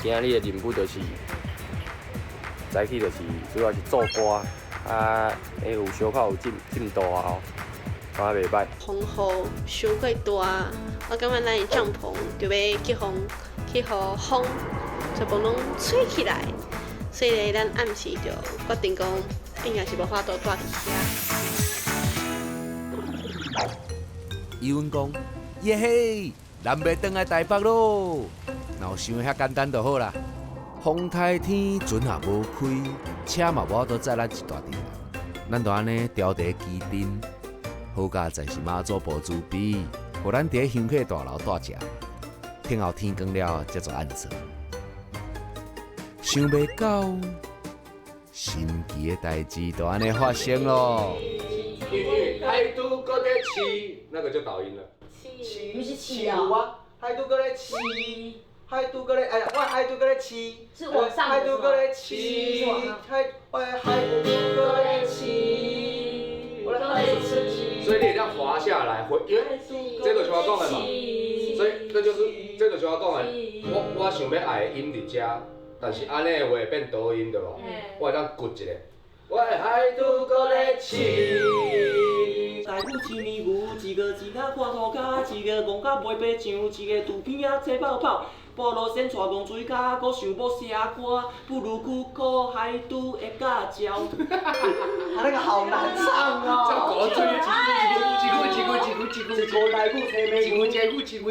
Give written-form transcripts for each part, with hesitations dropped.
今仔日的任务就是早起就是主要是做歌，有小可有进度啊吼，感觉袂歹。风雨伤过大，我感觉咱的帐篷就要去互风全部拢吹起来，所以咧，咱暗时就决定讲，应该是无法度住伫遐。伊阮讲，耶嘿，咱要转来台北咯。若有想遐简单就好啦。风台天，船也无开，车嘛无法度载咱一大阵。咱就安尼调伫基镇，好佳在是妈祖婆慈悲，互咱伫香客大楼住食。听候天光了，才做暗算。想袂到，神奇的代志就安尼发生咯。海都搁在起，那个就倒音了。不是起啊，海都搁在起，海都搁在哎呀，我海都搁在起，是往上的海都搁在是起，往上海都搁在起，我的海都搁在起。所以你这样滑下来，因为这个就要讲的嘛，所以这就是这个就要讲的。我想要爱的音伫遮，但是安尼的话会变抖音对无？我会当骨一下。我的海都搁在起。大牛一年牛，一个钱仔看涂骹，一个戆甲袂白上，一个肚皮仔吹泡泡。菠萝先带戆水甲，搁想要写歌，不如去考海都的驾照。他那个好难唱哦。这狗追几一个大牛吹美牛，几牛。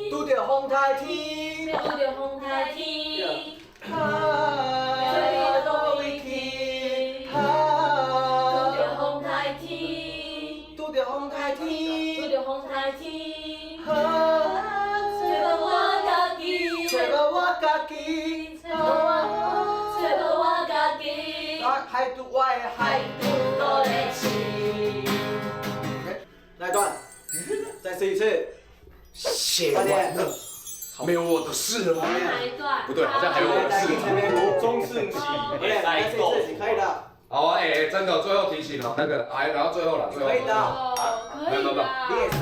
拄着风台天，拄着风台天，拄着风台天，拄着风台天，找到我家己，找到我家己，海都我的海都搁在起。哪一段？再试一次。写完了，没有我的事了。哪一段？不对，好像还有我的事。中盛起，再试一次，你可以的。好啊，真的，最后提醒哦，那个，然后最后了，最后。可以的，可以的。你也赛，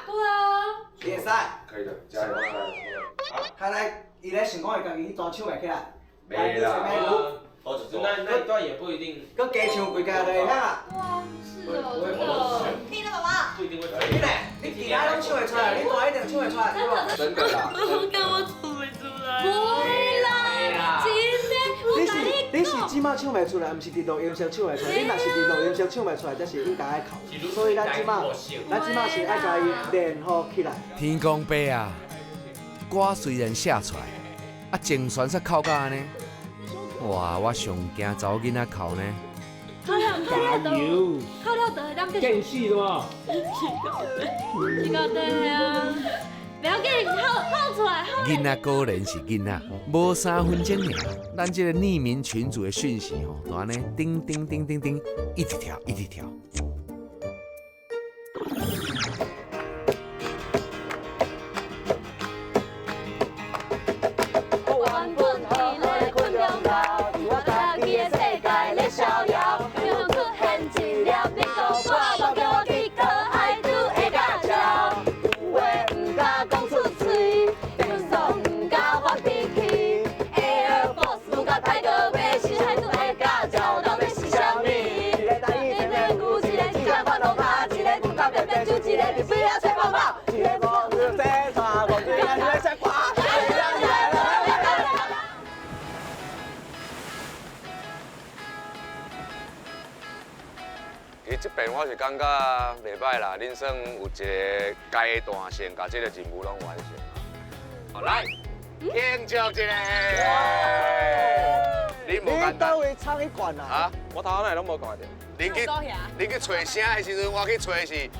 对啊。你也赛，可以的，加油！看来伊咧想讲会家己去专唱袂起来。没啦。那一段也不一定。佮加唱几下就会啦。哇，是哦，听了爸爸。不一定会可你呢？你其他拢唱会出来，你大一点唱会出来，对吧？真的啦。我感我唱袂出来。不会啦，真的，你是即马唱袂出来，毋是伫录音室唱袂出来。你若是伫录音室唱袂出来，则是应该爱考。所以咱即马是爱甲伊练好起来。天公伯啊，歌虽然写出来，啊情绪煞哭到安尼。哇，我上惊查某囡仔哭呢。加油！靠了的，咱继续。见戏的嘛。这个对啊，不要紧，好出来，好。囡仔果然是囡仔，无3分钟尔，咱这个匿名群组的讯息吼，就安尼叮叮叮叮叮，一直跳一直跳。这边我是感觉袂歹啦，恁算有一个阶段性，把这个任务拢完成。好，来庆祝一下！你倒位唱一罐啊？啊，我头仔拢无看到。你去找声的时阵，我去找的是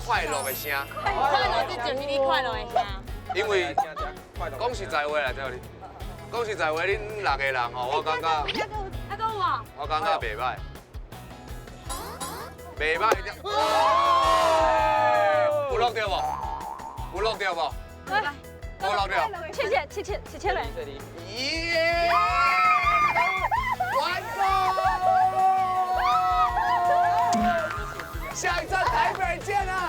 快乐的声。快乐是就是你快乐的声。因为讲实在话啦，这里讲实在话，恁6个人吼，我感觉我感觉袂歹。袂歹，有录到无？有录到无？有录到。切嘞！耶！完工！下一站台北见啊！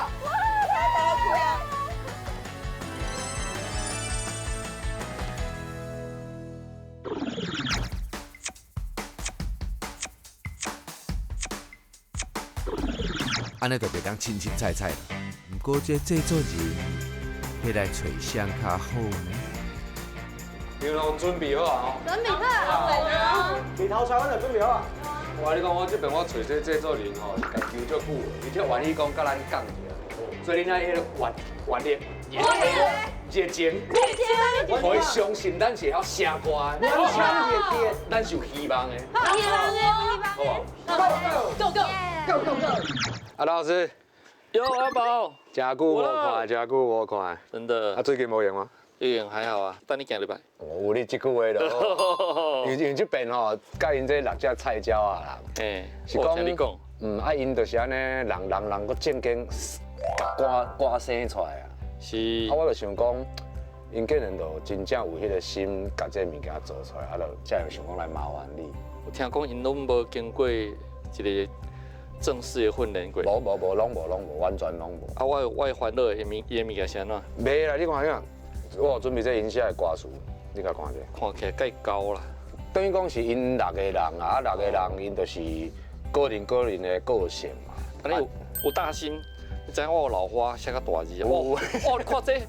安尼就袂当清清菜菜。毋过这制作人，要来找谁较好呢？牛龙准备好啊！准备好。你头菜我就准备好啊。我跟你讲，我这边我找这制作人吼，家求足久了，伊却愿意讲甲咱讲一下，所以恁爱迄个原力、热情，互伊相信咱是晓写歌的，咱是有希望的，好不好？ Go go！ 啊，老师，有阿宝，真久无看，真久无看，真的啊，最近无用吗？运营还好啊，等你行礼拜。有你这句话咯，因为这边吼，甲因这六只菜鸟啊啦，是讲听你讲，啊，因就是安尼，人个正经把歌生出来啊。是啊，我就想讲，因竟然就真正有迄个心，把这物件做出来，啊，就才会想讲来麻烦你。我听讲因拢无经过一个正式的训练过。无，拢无，完全拢无。啊，我的欢乐的物件是安怎？袂啦，你看啥？我有准备这音写的歌词，你甲看者。看起来介高啦。等于讲是因六个人啊，六个人因就是个人的个性嘛。安尼有大心，你知影我有老花写较大字啊？哇，你看这，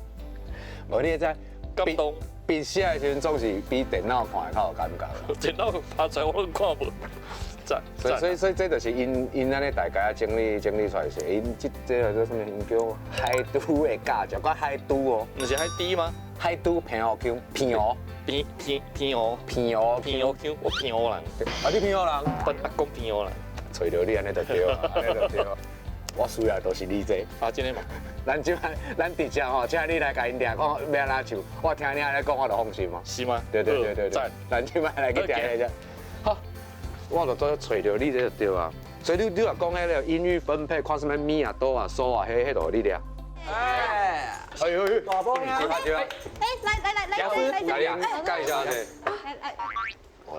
无你知感动。笔写的时阵总是比电脑看的较有感觉。电脑拍出来我都看无。赞。所以这就是因安尼大家整理出来是，因这叫做什么？因叫海都的价值，我海都哦。你是海低吗？海都平湖区，平湖。偏湖，我偏湖人。啊，你偏湖人？我讲偏湖人。找到你安尼就对啊，安尼就对啊。我需要都是你这。啊，真的吗？咱直接吼，请你来甲因听，讲要安怎唱，我听你安尼讲，我就放心嘛。是吗？对。赞。咱即摆来去听一下。好，我就找到你这就对啊。所以你若讲迄个音域分配，看什么咪啊、哆啊、嗦啊，迄就你俩。哎呦，大波呀！接啊！来，来您介绍者。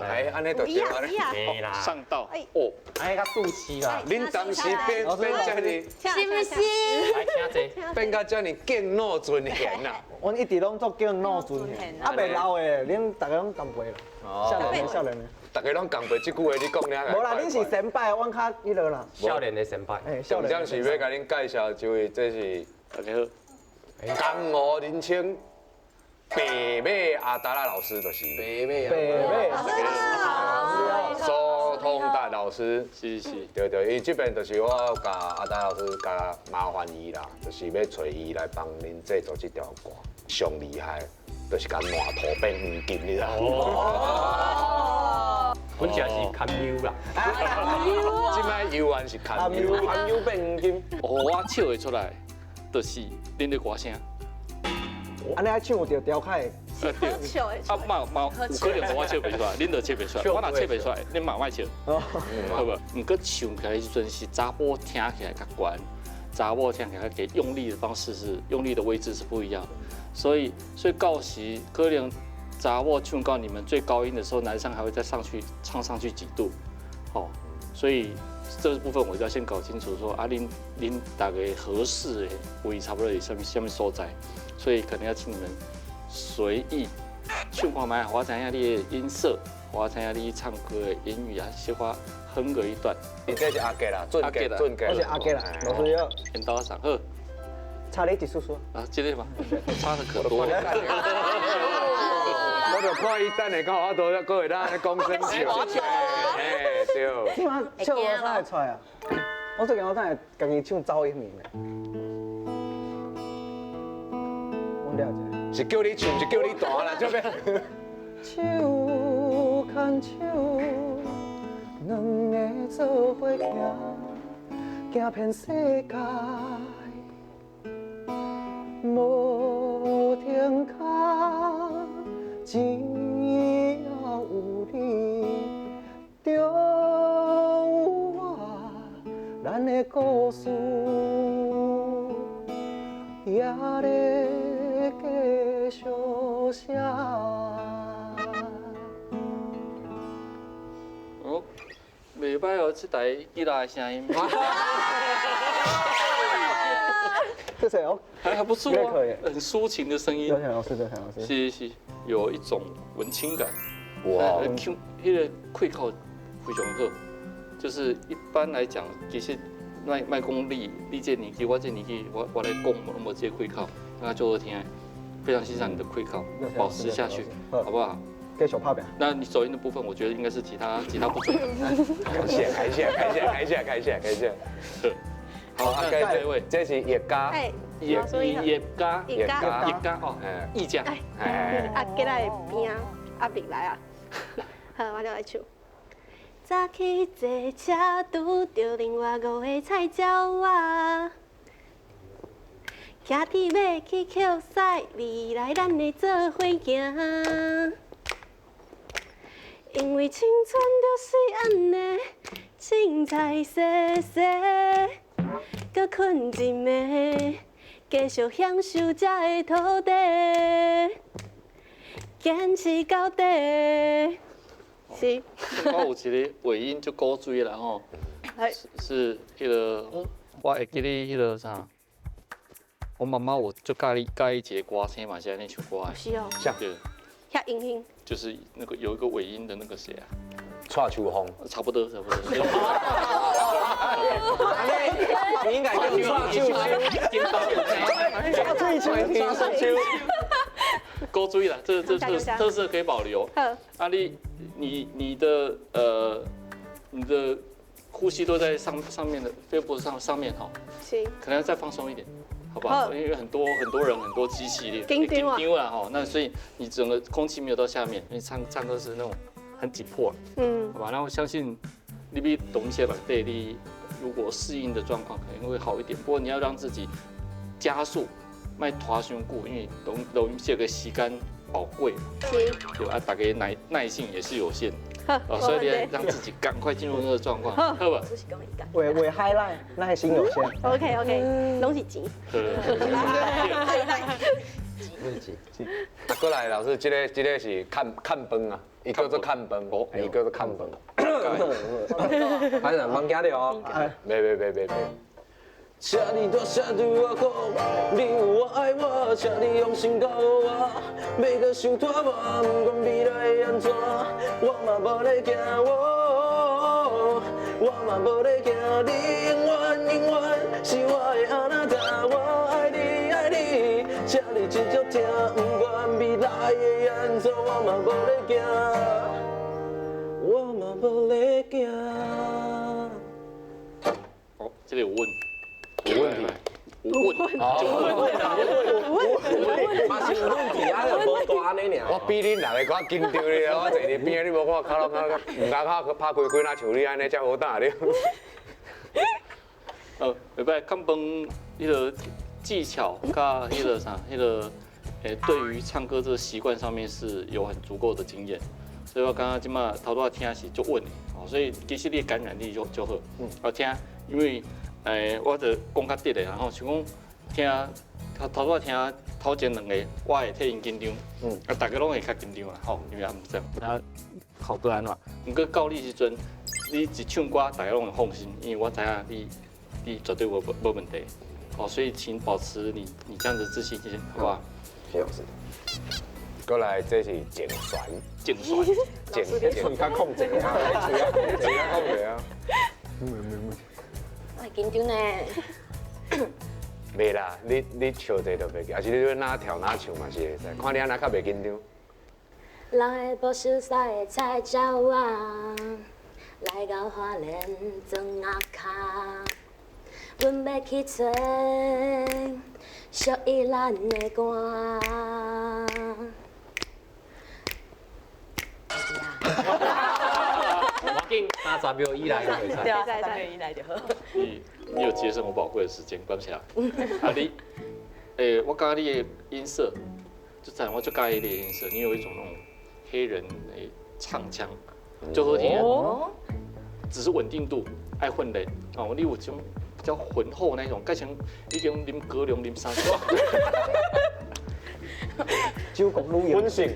哎，安尼就对啊。嘿啦，上道哦，安尼较肚脐啦。恁当时变遮尔，是不是？来听者，变到遮尔敬老尊贤呐。阮一直拢做敬老尊贤，啊袂老的，恁大家拢同辈啦，少年的。大家拢共背即句话，你讲了。无啦，恁是先拜，阮较迄落啦。少年的先拜。少重点是要甲恁介绍一位，这是大家好。江湖人称白马阿达拉老师，就是白马，苏通达老师，是，对，伊这边就是我甲阿达老师甲麻烦伊啦，就是要找伊来帮恁制作这条歌，上厉害，就是甲烂土变黄金，你知道？阮只是堪忧啦。即摆游玩是堪忧变黄金。我笑会出来，就是恁的歌声。安尼爱唱着调侃的。对。啊，有可能我笑袂出来，恁就笑袂出来。我若笑袂出来，恁嘛莫笑，好不？毋过唱起来迄阵是查某听起来较悬，查某听起来给用力的方式是用力的位置是不一样的，所以到时可能查某唱到你们最高音的时候，男生还会再上去唱上去几度，哦，所以这部分我就要先搞清楚说啊，恁大概合适的位差不多是什么所在，所以可能要请你们随意唱看卖，我知影你的音色，我知影你唱歌的言语啊，小可哼个一段。你这是阿杰啦，俊杰，我是阿杰啦，老师要引导上好。差你一叔叔。啊，这个嘛，差的可多了。我就看伊等下讲，我都搁会当讲声笑。哎，对。你嘛笑我哪会出来啊？我最近我等下家己唱噪音面的。我了解。是叫你唱，是叫你弹啦，这边。手牵手，两个做伙行，行遍世界，无停卡，只要有你，就有我，咱的故事也咧继续写。哦，袂歹哦，这台吉他的声音。这谁哦？还不错啊，很抒情的声音。刘老师，是，有一种文青感。哇，Q 那个开口非常好，就是一般来讲，其实卖讲你这年纪，我这年纪，我来讲，我这开口，那就好听。非常欣赏你的开口，保持下去，好不好？继续拍拼。那你走音的部分，我觉得应该是吉他不准。感谢。好，那这位，这是叶家，叶家哦，叶家，啊，过来边啊，别来啊。好，我就来唱。早起坐车拄着另外5个菜鸟仔。徛伫要去捡屎，你来咱会做伙行。因为青春就是安尼，凊彩细细，搁困一暝，继续享受这个土地，坚持到底。是。我有一个尾音就古锥啦吼，是迄个我会记得迄个啥。我妈妈，我就介意一个歌星嘛，现在那首歌啊，是哦，对，遐英英，就是那个有一个尾音的那个谁啊，蔡秋凤，差不多。你应该跟蔡秋凤，勾追啦，这特色可以保留。阿丽，你的呼吸都在上面的肺部上面哈，是，可能要再放松一点。好不好？因为很多人很多机器列，紧张啊哈，那所以你整个空气没有到下面，因为唱歌是那种很紧迫，好吧？然后相信你比懂一些吧，对你如果适应的状况可能会好一点。不过你要让自己加速，卖拖胸骨，因为容易这个时间宝贵，对啊，大家耐性也是有限。所以你要让自己赶快进入那个状况，好吧？为 highlight， 那还心有限。OK， 拢是钱。过来老师，这个是看饭啊，伊叫做看饭，伊叫做看饭。还是忙惊着哦。别。请你大声对我讲，你有我爱我，请你用心教我，要搁想拖磨，不管未来会安怎，我嘛无咧惊我嘛无咧惊，你永远是我的阿那达，我爱你，请你真正听，不管未来会安怎，我嘛无咧惊。哦，这里有问。有问题，嘛是有问题啊，就无大安尼尔。我比恁6个较紧张咧，我坐伫边，你无看卡唔敢拍开开，那像你安尼才好打咧。袂歹，看饭迄个技巧甲迄个啥，迄个对于唱歌这个习惯上面是有很足够的经验，所以我刚刚即马头拄仔听是足稳的，所以其实你的感染力就好。我听，因为我就讲较直的，然后像讲头拄仔听头前2个，我会替因紧张，大家拢会较紧张啦，吼，因为他们这样，啊，好多安怎？毋过到你时阵，你一唱歌，大家拢会放心，因为我知影你绝对无问题，所以请保持你这样的自信心，好不好？谢老师。过来，这是竞选，你较控制啊，控制啊。我紧张呢。袂啦，你笑者就袂记，还是你哪跳哪唱嘛是会使，看你安那较袂紧张。人的无熟悉的菜鸟仔，来到花莲庄仔脚，阮要去找属于咱的歌。我紧30秒以内就会唱。对啊，30秒以内就好。你有节省我宝贵的时间，关起来。啊你，我感觉你的音色，就在我就介意你的音色，你有一种那种黑人的唱腔，就好听。只是稳定度爱混的哦，你有种比较浑厚那种，改成已经啉高粱啉3岁。酒国女本性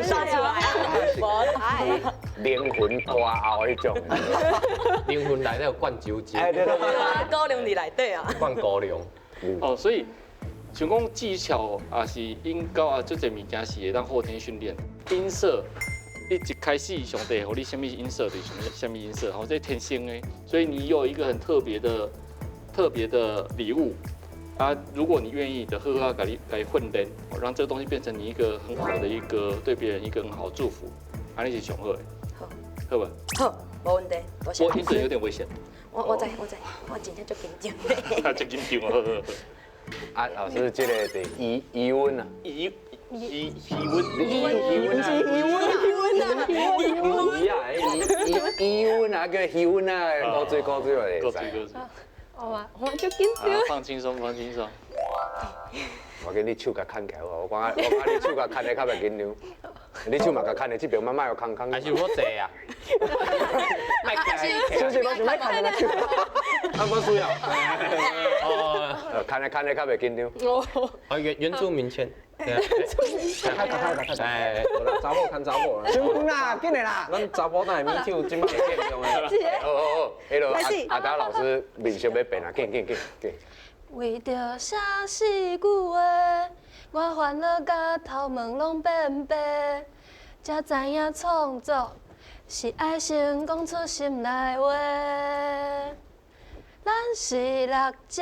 刷出来啊！灵魂歌后迄种。灵魂内底有灌酒精，对。高粱伫内底啊。灌高粱。所以像讲技巧啊是音高啊，这些物件是会当后天训练。音色，你一开始上帝给你什么音色的什么音色，这天生的，所以你有一个很特别的礼物啊。如果你愿意的，好好给你混练，让这个东西变成你一个很好的一个对别人一个很好的祝福，啊，你是上好的，好吧？好，没问题，多谢。我音准有点危险。我知，我真正足紧张。他真紧张啊！啊，老师，这个是余温啊，余温啊，叫余温啊，高水来。高水。我足紧张。放轻松。我给你手甲牵起来，我讲你手甲牵的较袂紧张。你手嘛甲牵的，这边慢慢要空。还是我坐啊？就是我想要看的手。啊，我需要。牵的较袂紧张。哦，原住民签。哎，查某看查某啦。上啦，紧的啦。咱查某哪会咪跳，即摆会紧张的。好，迄落阿达老师面色要变啊，紧。为着写4句话，我烦恼甲头毛拢变白，才知影创作是爱先讲出心内话。咱是6只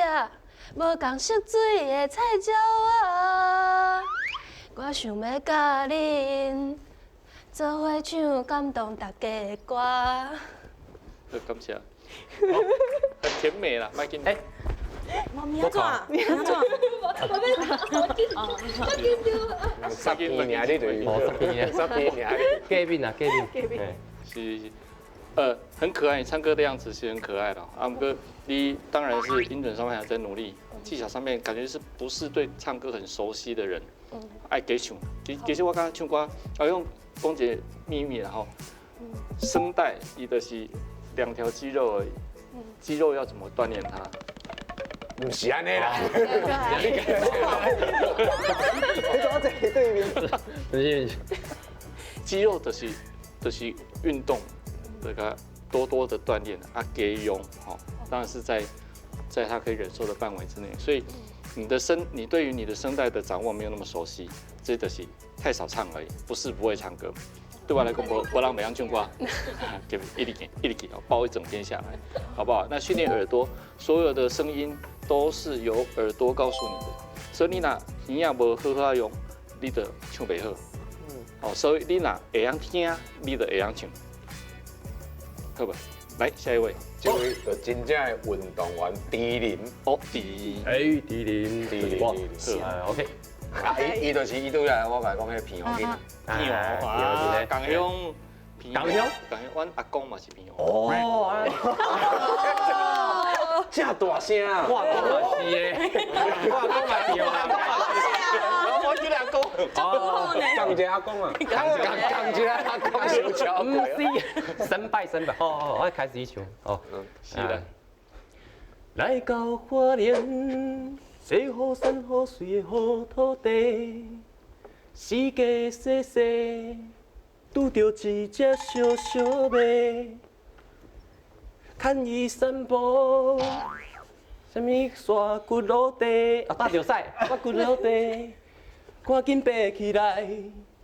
无共色水的菜鸟仔，我想要甲恁做伙唱感动大家的歌。感谢。很甜美啦，麦紧。你要做啊？你要做？我被打，好紧张，好紧张。 10片尔，你就是10片尔。隔壁啊，隔壁。是，很可爱，你唱歌的样子是很可爱的。啊，不过你当然是音准上面还在努力，技巧上面感觉是不是对唱歌很熟悉的人，爱给唱。其实我刚刚唱歌，用讲一个秘密然后，声带伊就是2条肌肉而已，肌肉要怎么锻炼它？ 唔是安尼啦，你怎么坐对面？肌肉就是运动，这个多的锻炼啊，给用好，当然是在他可以忍受的范围之内。所以你对于你的声带的掌握没有那么熟悉，这就是太少唱而已，不是不会唱歌。对我来讲，我让每样唱歌，给一直给，包一整天下来，好不好？那训练耳朵，所有的声音都是由耳朵告诉你的，所以你若耳也无好好用，你就唱袂好。哦，所以你若会晓听，你就会晓唱，好吧？来下一位，这位就真正的运动员迪林。哦，迪林，哇，OK。啊，伊就是伊拄来，我甲讲迄片哦，片哦，啊，港乡，阮阿公嘛是片哦。哦，这大声啊！我阿公嘛是的，我阿公嘛是哦。我叫阿公，讲一下阿公啊，讲一下阿公小巧。唔是，身拜。我开始唱。哦，是的。来到花莲。 西雨山雨水的好土地，四界细细，拄着一只小小马，牵伊散步，什么山骨落地，啊打着屎，山骨落地，赶紧爬起来，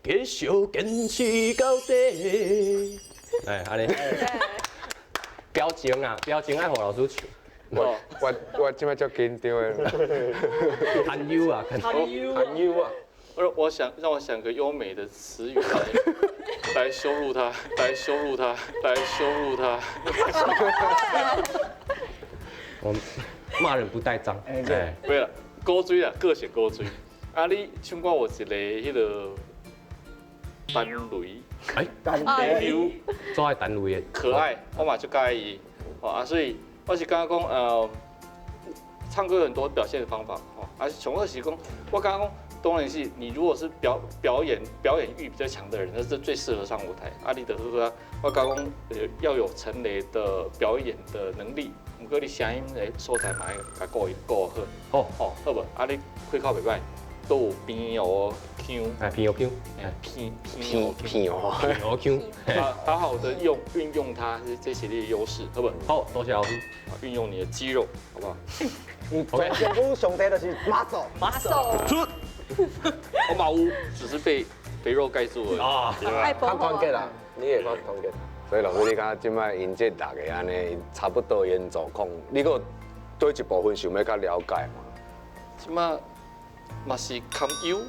继续坚持到底。哎，安尼。表情啊，表情爱互老师唱。 我即摆足紧张的。含忧啊，含忧啊！让我想个优美的词语来羞辱他，来羞辱他。我骂人不带脏。哎，对了，古锥啦，各显古锥。啊，你唱歌有一个迄个单雷，单雷，做爱单雷的，可爱，我嘛就介意。啊，所以。 我是刚刚讲，唱歌有很多表现的方法，而且从二是讲，我刚刚讲，当然是你如果是表演欲比较强的人，那是最适合上舞台。阿里的呵，我刚刚要有陈雷的表演的能力，唔过你声音的素材嘛要顾好。好不？啊，你开口袂歹，都有边哦腔，偏哦腔，偏哦腔，好好的运用它，这是你的优势，好不？好，多谢老师。运用你的肌肉，好不好？全部上帝就是马祖。我马乌只是被肥肉盖住了。啊，看团结啦，你也看团结。所以老师，你讲即摆因这六个安尼差不多演状况，你个对一部分想要较了解嘛？即摆嘛是堪忧。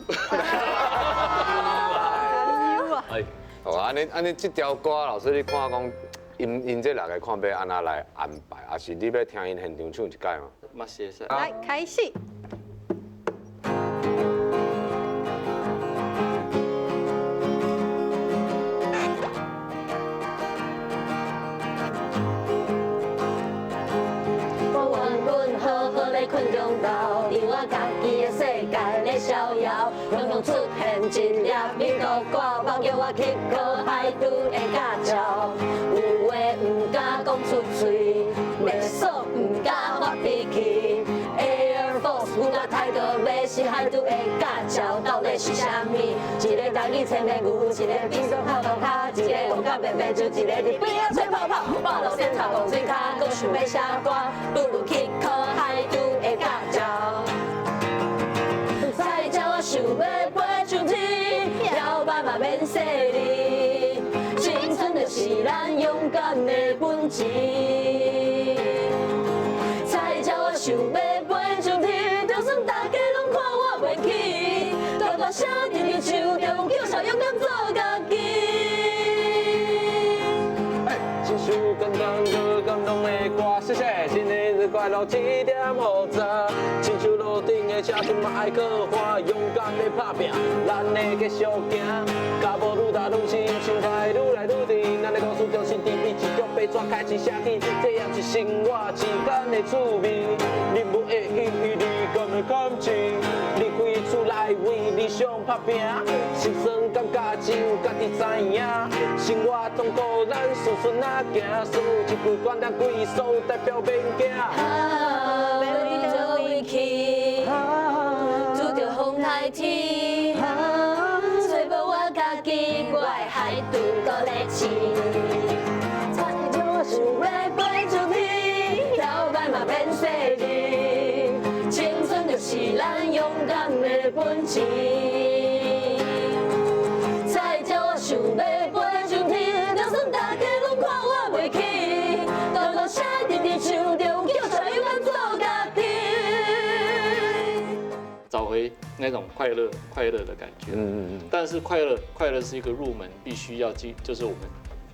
哎，哦，安尼这条歌，老师你看讲，因这六个看要安那来安排，还是你要听因现场唱一届嘛？嘛是会使。来开始。困中斗，伫我家己的世界咧逍遥，拢拢出现一粒美国歌，包叫我去考海拄的驾照。有话唔敢讲出嘴，袂爽唔敢发脾气。Air Force 阮甲态度要是海拄的驾照，到底是啥物？一个台语千面牛，一个变装靠路骹，一个讲甲变变就一个伫边仔吹泡泡，半路先头讲水骹，搁想要写歌，不如去考海拄。驾照，才叫我想要飞上天，摇摆嘛免洗哩。青春就是咱勇敢的本钱，才叫我想要飞上天，就算大家拢看我袂起，大大声直直唱着，叫小勇敢做家己。一首简单又感动的歌，谢谢，新的日快乐7点50。亲像路顶的车阵嘛爱靠岸，勇敢的打拼，咱会继续行。脚步愈踏愈深，心态愈来愈甜。咱的故事就是甜蜜，一张白纸开始写起，这也是生活之间的趣味。任务的意义，你敢会感情？离开厝内为理想打拼，心酸感觉只有家己知影。生活中孤咱顺顺啊行，输一句关键几首代表免惊。去，拄着风台天，吹无我家己，我的海拄搁咧试。才叫我想要飞上天，摇摆嘛免洗哩。青春就是咱勇敢的本钱。才叫我想要飞上天，就算大家拢看我袂起，大大声直直唱着，叫小勇敢做家己。找回那种快乐的感觉。但是快乐是一个入门，必须要就是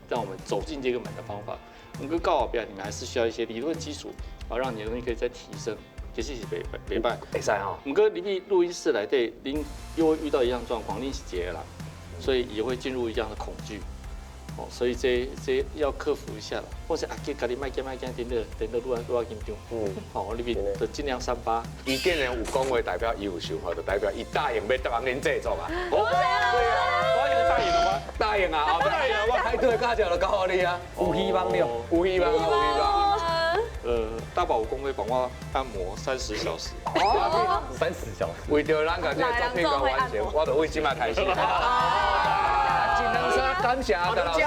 让我们走进这个门的方法。我们跟高考比，你们还是需要一些理论基础，让你的东西可以再提升。其实是袂歹，会使吼。我们跟录音室来对，您又会遇到一样状况，您是结了啦，所以也会进入一样的恐惧。哦，所以这要克服一下啦。或是家己卖惊，等到愈紧张。好，你们就尽量3-8。伊竟然有讲话，代表伊有想法，就代表伊答应要帮恁制作啊。对啊，我以为答应了吗？答应啊，答应啊，我海豚的驾照就交互你啊。有希望了，有希望，有希望。大宝公会帮我按摩30小时。30小时。为着咱甲这个作品甲完成，我就为即摆开始。尽量说感谢陈老师。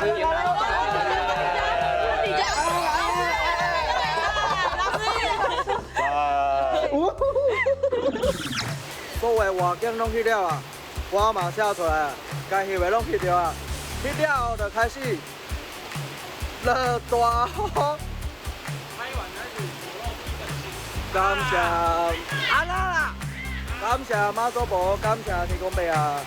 所有外景拢去了啊，歌嘛写出来啊，该翕的拢翕着啊，翕了后就开始落大雨。感谢安啦啦，感谢马祖婆，感谢天公伯啊。